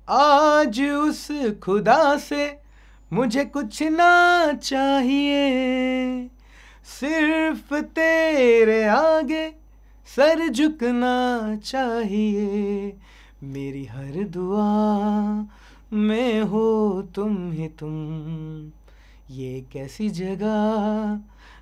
आज उस खुदा से मुझे कुछ ना चाहिए, सिर्फ तेरे आगे सर झुकना चाहिए। मेरी हर दुआ में हो तुम ही तुम, ये कैसी जगह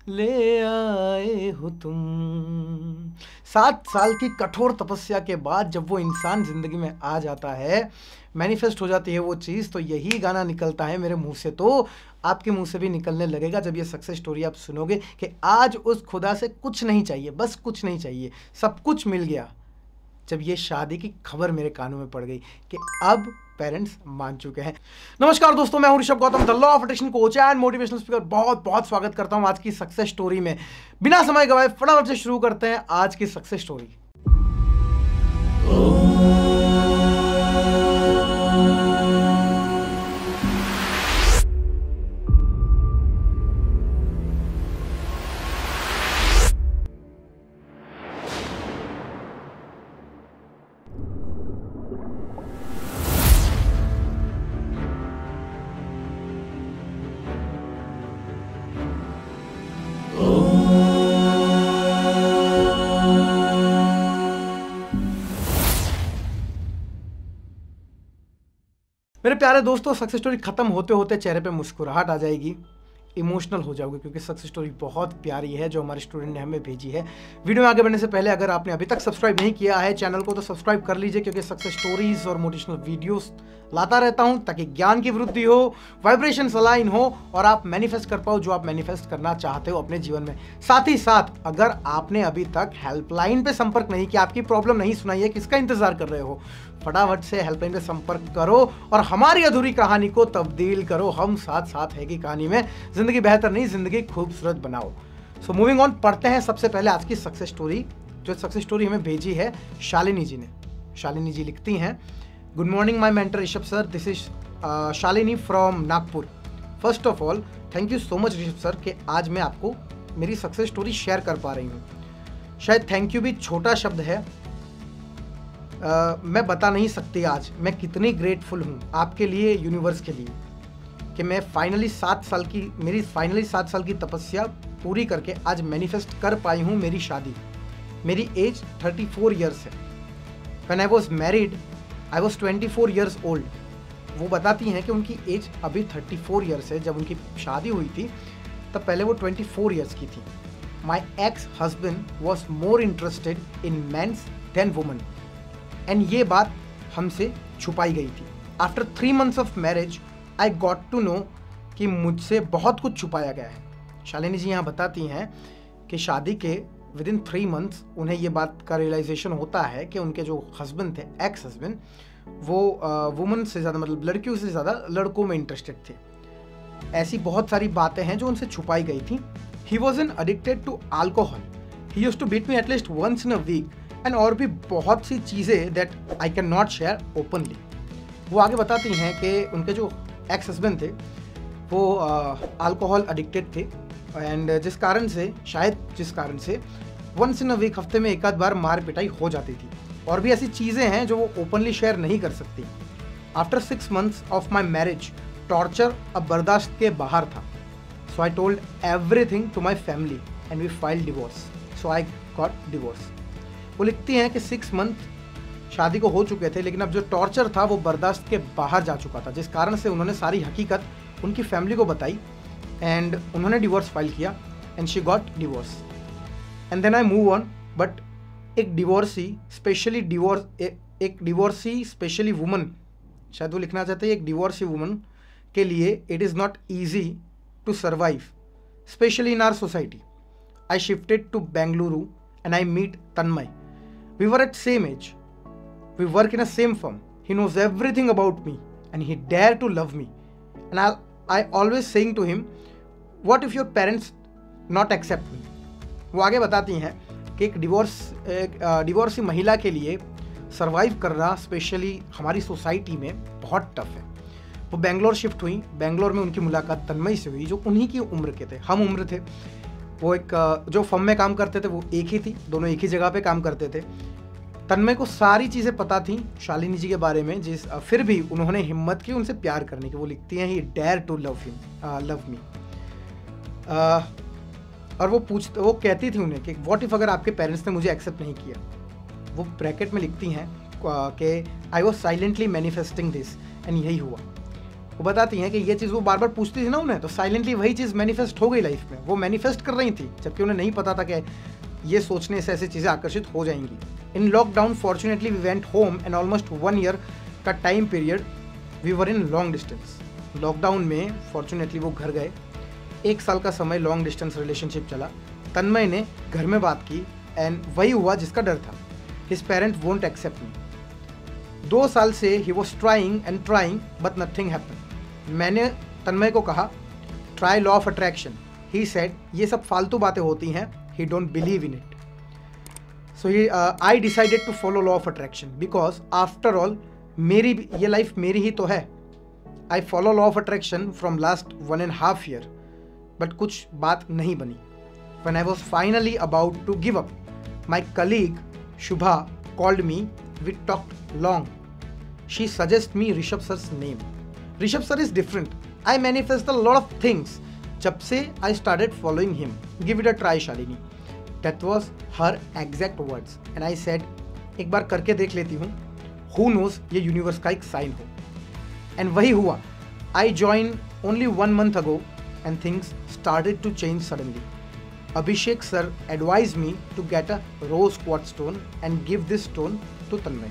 ले आए हो तुम। 7 साल की कठोर तपस्या के बाद जब वो इंसान जिंदगी में आ जाता है, मैनिफेस्ट हो जाती है वो चीज़, तो यही गाना निकलता है मेरे मुंह से, तो आपके मुंह से भी निकलने लगेगा जब ये सक्सेस स्टोरी आप सुनोगे कि आज उस खुदा से कुछ नहीं चाहिए, बस कुछ नहीं चाहिए, सब कुछ मिल गया। जब ये शादी की खबर मेरे कानों में पड़ गई कि अब पेरेंट्स मान चुके हैं। नमस्कार दोस्तों, मैं हूं Rishabh Gautam, the law of attraction coach and motivational speaker. बहुत बहुत स्वागत करता हूं आज की सक्सेस स्टोरी में। बिना समय गवाए फटाफट से शुरू करते हैं आज की सक्सेस स्टोरी। मेरे प्यारे दोस्तों, सक्सेस स्टोरी खत्म होते होते चेहरे पे मुस्कुराहट आ जाएगी, इमोशनल हो जाओगे, क्योंकि सक्सेस स्टोरी बहुत प्यारी है जो हमारे स्टूडेंट ने हमें भेजी है। वीडियो में आगे बढ़ने से पहले अगर आपने अभी तक सब्सक्राइब नहीं किया है चैनल को, तो सब्सक्राइब कर लीजिए, क्योंकि सक्सेस स्टोरीज और मोटिवेशनल वीडियोस लाता रहता हूं ताकि ज्ञान की वृद्धि हो, वाइब्रेशंस अलाइन हो और आप मैनिफेस्ट कर पाओ जो आप मैनिफेस्ट करना चाहते हो अपने जीवन में। साथ ही साथ अगर आपने अभी तक हेल्पलाइन पे संपर्क नहीं किया, आपकी प्रॉब्लम नहीं सुनाई है, किसका इंतजार कर रहे हो? फटाफट से हेल्पलाइन पे संपर्क करो और हमारी अधूरी कहानी को तब्दील करो। हम साथ साथ है कि कहानी में जिंदगी बेहतर नहीं, जिंदगी खूबसूरत बनाओ। सो मूविंग ऑन, पढ़ते हैं सबसे पहले आज की सक्सेस स्टोरी। जो सक्सेस स्टोरी हमें भेजी है शालिनी जी ने। शालिनी जी लिखती हैं, good morning my mentor Rishabh sir, this is Shalini from Nagpur. First of all thank you so much Rishabh sir कि आज मैं आपको मेरी सक्सेस स्टोरी शेयर कर पा रही हूँ। शायद थैंक यू भी छोटा शब्द है, मैं बता नहीं सकती आज मैं कितनी ग्रेटफुल हूँ आपके लिए, यूनिवर्स के लिए, कि मैं फाइनली 7 साल की तपस्या पूरी करके आज मैनिफेस्ट कर पाई हूँ मेरी शादी। मेरी एज 34 ईयर्स है। When I was married I was 24 years old. वो बताती हैं कि उनकी एज अभी 34 ईयर्स है। जब उनकी शादी हुई थी तब पहले वो 24 ईयर्स की थी। My ex husband was more interested in mens than women, and ये बात हमसे छुपाई गई थी। After 3 months of marriage I got to know कि मुझसे बहुत कुछ छुपाया गया है। शालिनी जी यहाँ बताती हैं कि शादी के विद इन 3 months उन्हें ये बात का रियलाइजेशन होता है कि उनके जो हस्बैंड थे, एक्स हस्बैंड, वो वुमन से ज़्यादा, मतलब लड़कियों से ज़्यादा लड़कों में इंटरेस्टेड थे। ऐसी बहुत सारी बातें हैं जो उनसे छुपाई गई थी। He was an addicted to alcohol, he used to beat me at least once in a week, and और भी बहुत सी चीज़ें that I can not share openly. वो आगे बताती हैं कि उनके जो एक्स हस्बैंड थे वो अल्कोहल एडिक्टेड थे, एंड जिस कारण से वंस इन अ वीक, हफ्ते में एक आध बार मार पिटाई हो जाती थी। और भी ऐसी चीज़ें हैं जो वो ओपनली शेयर नहीं कर सकती। After 6 months of my marriage torture अब बर्दाश्त के बाहर था। So I told everything to my family and we filed divorce. So I got divorce. वो लिखती हैं कि 6 month शादी को हो चुके थे, लेकिन अब जो टॉर्चर था वो बर्दाश्त के बाहर जा चुका था, जिस कारण से उन्होंने सारी हकीकत उनकी फैमिली को बताई एंड उन्होंने डिवोर्स फाइल किया and she got divorce. And then I move on. But एक डिवोर्सी स्पेशली वुमन, शायद वो लिखना चाहते हैं एक डिवोर्सी वुमन के लिए, it is not easy to survive specially in our society. I shifted to Bengaluru and I meet Tanmay. We were at same age. We work in a same firm. He knows everything about me and he dare to love me. And I always saying to him, what if your parents not accept me? वो आगे बताती हैं कि एक divorcee महिला के लिए survive करना स्पेशली हमारी सोसाइटी में बहुत टफ है। वो बेंगलोर शिफ्ट हुई। बेंगलोर में उनकी मुलाकात तन्मय से हुई जो उन्हीं की उम्र के थे, हम उम्र थे। वो एक जो फर्म में काम करते थे वो एक ही थी, दोनों एक ही जगह पे काम करते थे। तन्मय को सारी चीज़ें पता थी शालिनी जी के बारे में, फिर भी उन्होंने हिम्मत की उनसे प्यार करने की। वो लिखती हैं he dare to love me. और वो कहती थी उन्हें कि व्हाट इफ अगर आपके पेरेंट्स ने मुझे एक्सेप्ट नहीं किया। वो ब्रैकेट में लिखती हैं कि I was silently manifesting this, and यही हुआ। वो बताती हैं कि ये चीज़ वो बार बार पूछती थी ना उन्हें, तो साइलेंटली वही चीज़ मैनिफेस्ट हो गई लाइफ में। वो मैनिफेस्ट कर रही थी जबकि उन्हें नहीं पता था कि ये सोचने से ऐसी चीज़ें आकर्षित हो जाएंगी। In lockdown fortunately we went home and almost 1 year का time period we were in long distance. Lockdown में फॉर्चुनेटली वो घर गए। 1 साल का समय लॉन्ग डिस्टेंस रिलेशनशिप चला। तन्मय ने घर में बात की एंड वही हुआ जिसका डर था। His parent won't accept me. 2 साल से he was trying and trying but nothing happen. मैंने तन्मय को कहा try law of attraction. He said ये सब फालतू बातें होती हैं, he don't believe in it. So I decided to follow law of attraction because after all ये लाइफ मेरी ही तो है। I follow law of attraction from last 1.5 year, but कुछ बात नहीं बनी। When I was finally about to give up, my colleague Shubha called me. We talked long. She suggested me Rishabh sir's name. Rishabh sir is different. I manifest a lot of things. जब से I started following him. Give it a try, Shalini. That was her exact words. And I said, एक बार करके देख लेती हूँ. Who knows ये universe का एक साइन हो. And वही हुआ. I joined only 1 month ago and things started to change suddenly. Abhishek sir advised me to get a rose quartz stone and give this stone to Tanmay.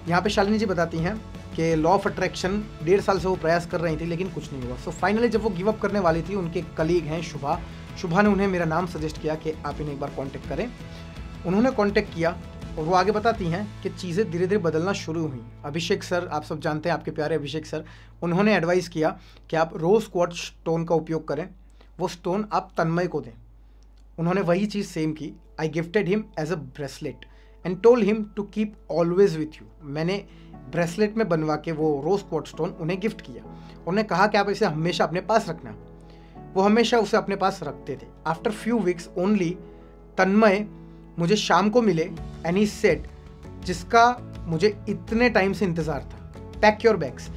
यहाँ पे शालिनी जी बताती हैं कि लॉ ऑफ अट्रैक्शन 1.5 साल से वो प्रयास कर रही थी लेकिन कुछ नहीं हुआ। सो फाइनली जब वो गिव अप करने वाली थी, उनके कलीग हैं शुभा ने उन्हें मेरा नाम सजेस्ट किया कि आप इन्हें एक बार कांटेक्ट करें। उन्होंने कांटेक्ट किया और वो आगे बताती हैं कि चीज़ें धीरे धीरे बदलना शुरू हुई। अभिषेक सर, आप सब जानते हैं, आपके प्यारे अभिषेक सर, उन्होंने एडवाइस किया कि आप रोज़ क्वार्ट्ज स्टोन का उपयोग करें, वो स्टोन आप तन्मय को दें। उन्होंने वही चीज़ सेम की। I gifted him as a bracelet and told him to keep always with you. मैंने ब्रेसलेट में बनवा के वो रोज़ क्वार्ट्ज स्टोन उन्हें गिफ्ट किया। उन्हें कहा कि आप इसे हमेशा अपने पास रखना। वो हमेशा उसे अपने पास रखते थे। आफ्टर फ्यू वीक्स ओनली तन्मय मुझे शाम को मिले एंड ही सेड, जिसका मुझे इतने टाइम से इंतज़ार था, pack your bags,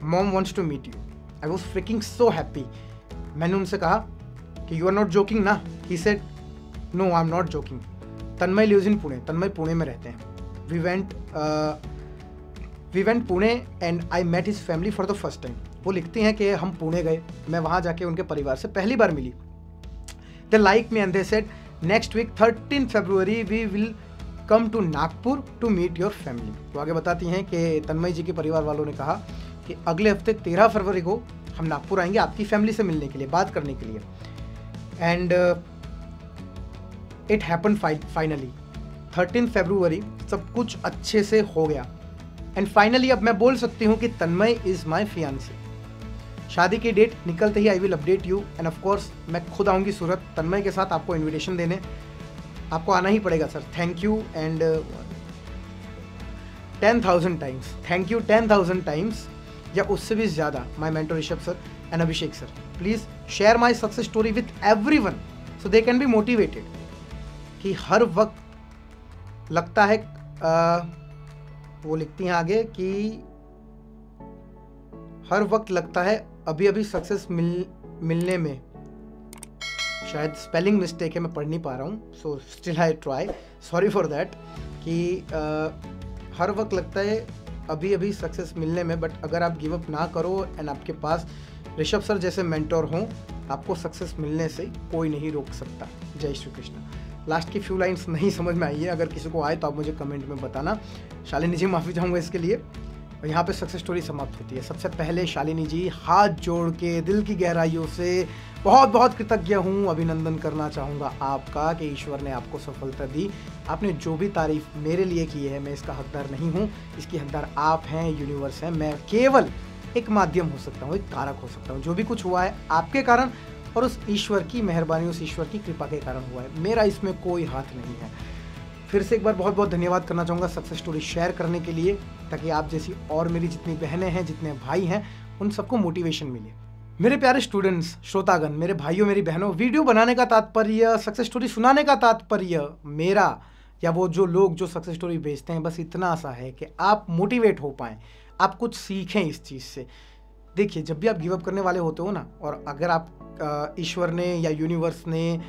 mom wants to meet you. I was freaking so happy. मैंने उनसे कहा कि यू आर नॉट जोकिंग ना? He said no, I am not joking. Tanmay lives in Pune. Tanmay Pune में रहते हैं। We went Pune and I met his family for the first time. वो लिखती हैं कि हम पुणे गए, मैं वहाँ जाके उनके परिवार से पहली बार मिली। They like me and they said next week 13 February we will come to Nagpur to meet your family. वो आगे बताती हैं कि तन्मय जी के परिवार वालों ने कहा कि अगले हफ्ते 13 फरवरी को हम नागपुर आएंगे आपकी फैमिली से मिलने के लिए, बात करने के लिए। And it happen finally 13 February सब कुछ अच्छे से हो गया। एंड फाइनली अब मैं बोल सकती हूँ कि तन्मय इज़ माई फियांसी। शादी की डेट निकलते ही I will update you and of course मैं खुद आऊँगी सूरत तन्मय के साथ आपको इनविटेशन देने। आपको आना ही पड़ेगा sir. Thank you and 10,000 times thank you, 10,000 times या उससे भी ज़्यादा my mentor Rishabh sir and Abhishek sir. Please share my success story with everyone so they can be motivated. कि हर वक्त लगता है वो लिखती हैं आगे कि हर वक्त लगता है अभी अभी सक्सेस मिलने में, शायद स्पेलिंग मिस्टेक है, मैं पढ़ नहीं पा रहा हूँ, so still I try, sorry for that. कि हर वक्त लगता है अभी अभी सक्सेस मिलने में, बट अगर आप गिव अप ना करो एंड आपके पास ऋषभ सर जैसे मेंटोर हों, आपको सक्सेस मिलने से कोई नहीं रोक सकता। जय श्री कृष्ण। लास्ट की फ्यू लाइंस नहीं समझ में आई है, अगर किसी को आए तो आप मुझे कमेंट में बताना। शालिनी जी माफ़ी चाहूँगा इसके लिए। और यहाँ पे सक्सेस स्टोरी समाप्त होती है। सबसे पहले शालिनी जी हाथ जोड़ के दिल की गहराइयों से बहुत बहुत कृतज्ञ हूँ, अभिनंदन करना चाहूँगा आपका कि ईश्वर ने आपको सफलता दी। आपने जो भी तारीफ मेरे लिए की है, मैं इसका हकदार नहीं हूँ, इसकी हकदार आप हैं, यूनिवर्स हैं। मैं केवल एक माध्यम हो सकता हूँ, एक कारक हो सकता हूँ। जो भी कुछ हुआ है आपके कारण और उस ईश्वर की मेहरबानी, उस ईश्वर की कृपा के कारण हुआ है, मेरा इसमें कोई हाथ नहीं है। फिर से एक बार बहुत बहुत धन्यवाद करना चाहूँगा सक्सेस स्टोरी शेयर करने के लिए, ताकि आप जैसी और मेरी जितनी बहनें हैं, जितने भाई हैं, उन सबको मोटिवेशन मिले। मेरे प्यारे स्टूडेंट्स, श्रोतागण, मेरे भाइयों, मेरी बहनों, वीडियो बनाने का तात्पर्य, सक्सेस स्टोरी सुनाने का तात्पर्य मेरा या वो जो लोग जो सक्सेस स्टोरी भेजते हैं, बस इतना सा है कि आप मोटिवेट हो पाएँ, आप कुछ सीखें इस चीज़ से। देखिए, जब भी आप गिव अप करने वाले होते हो ना, और अगर आप ईश्वर ने या यूनिवर्स ने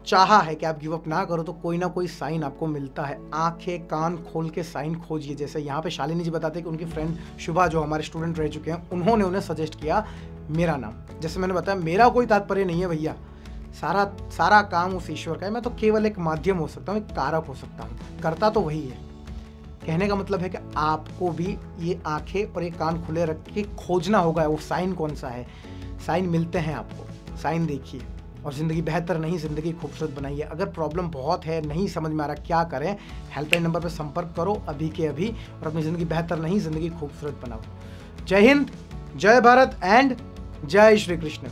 चाहा है कि आप गिव अप ना करो, तो कोई ना कोई साइन आपको मिलता है। आंखें कान खोल के साइन खोजिए। जैसे यहाँ पे शालिनी जी बताते हैं कि उनकी फ्रेंड शुभा, जो हमारे स्टूडेंट रह चुके हैं, उन्होंने उन्हें सजेस्ट किया मेरा नाम। जैसे मैंने बताया, मेरा कोई तात्पर्य नहीं है भैया, सारा काम उस ईश्वर का है। मैं तो केवल एक माध्यम हो सकता हूँ, एक कारक हो सकता हूँ, करता तो वही है। कहने का मतलब है कि आपको भी ये आंखें और ये कान खुले रख के खोजना होगा वो साइन कौन सा है। साइन मिलते हैं आपको, साइन देखिए और ज़िंदगी बेहतर नहीं, ज़िंदगी खूबसूरत बनाइए। अगर प्रॉब्लम बहुत है, नहीं समझ में आ रहा क्या करें, हेल्पलाइन नंबर पर संपर्क करो अभी के अभी, और अपनी ज़िंदगी बेहतर नहीं, ज़िंदगी खूबसूरत बनाओ। जय हिंद, जय भारत एंड जय श्री कृष्ण।